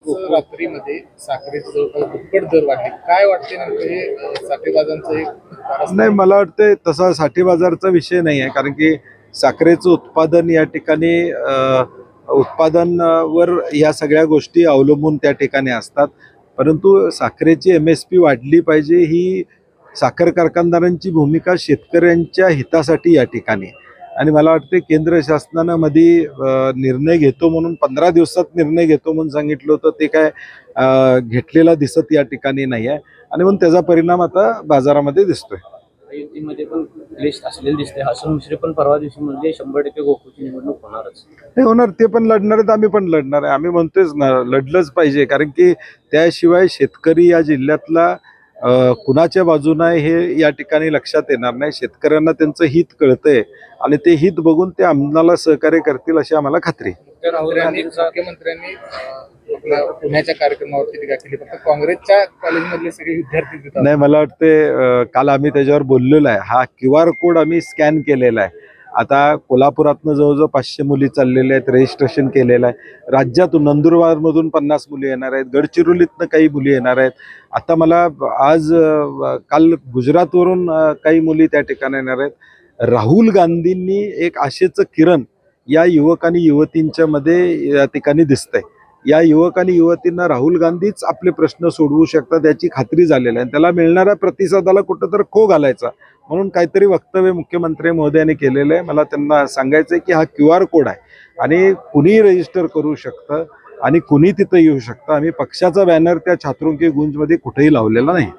रात्रीमध्ये साखरेचे जवळपास दुप्पट दर वाढले. काय वाटते नेमकं हे साठेबाजांचं एक कारस्थान? नाही, मला वाटतं तसा साठेबाजारचा विषय नाही आहे, कारण की साखरेचं उत्पादन या ठिकाणी उत्पादनावर या सगळ्या गोष्टी अवलंबून त्या ठिकाणी असतात. परंतु साखरेची MSP वाढली पाहिजे, ही साखर कारखानदारांची भूमिका शेतकऱ्यांच्या हितासाठी या ठिकाणी आहे. आणि मला वाटते केंद्र शासनानं मध्ये निर्णय घेतो म्हणून 15 दिवसात निर्णय घेतो म्हणून सांगितलं होतं, ते काय घेतलेला दिसत या ठिकाणी नाही आहे. आणि म्हणून त्याचा परिणाम आता बाजारामध्ये दिसतोय. युतीमध्ये पण क्लेश असलेले दिसते. हसन मुश्रीफ पण परवा दिवशी म्हणजे 100% गोकुळची निवडणूक होणारच नाही होणार, ते पण लढणार आहेत, आम्ही पण लढणार आहे. आम्ही म्हणतोयच ना, लढलंच पाहिजे, कारण की त्याशिवाय शेतकरी या जिल्ह्यातला कुणाच्या बाजूने आहे हे या ठिकाणी लक्षात येणार नाही. शेतकऱ्यांना त्यांचं हित कळतंय आणि ते हित बघून ते आम्हाला सहकार्य करतील अशी आम्हाला खात्री आहे. मुख्यमंत्र्यांनी आपल्या पुण्याच्या कार्यक्रमावरती टीका केली, फक्त काँग्रेसच्या कॉलेजमधले सगळे विद्यार्थी तिथं. नाही, मला वाटते काल आम्ही त्याच्यावर बोललेलो आहे. हा QR कोड आम्ही स्कॅन केलेला आहे. आता कोल्हापुरातनं जवळजवळ 500 मुली चाललेल्या आहेत, रजिस्ट्रेशन केलेलं आहे. राज्यातून नंदुरबारमधून 50 मुली येणार आहेत, गडचिरोलीतनं काही मुली येणार आहेत. आता मला काल गुजरातवरून काही मुली त्या ठिकाणी येणार आहेत. राहुल गांधींनी एक आशेचं किरण या युवक आणि युवतींच्या मध्ये या ठिकाणी दिसतंय. या युवक आणि युवतींना राहुल गांधीच आपले प्रश्न सोडवू शकतात याची खात्री झालेली आहे. त्याला मिळणाऱ्या प्रतिसादाला कुठंतरी खो घालायचा म्हणून काहीतरी वक्तव्य मुख्यमंत्री महोदयांनी केलेलं आहे. मला त्यांना सांगायचं आहे की हा QR कोड आहे आणि कुणीही रजिस्टर करू शकतं आणि कुणी तिथं येऊ शकतं. आम्ही पक्षाचा बॅनर त्या छात्रवृत्ती गुंजमध्ये कुठेही लावलेला नाही.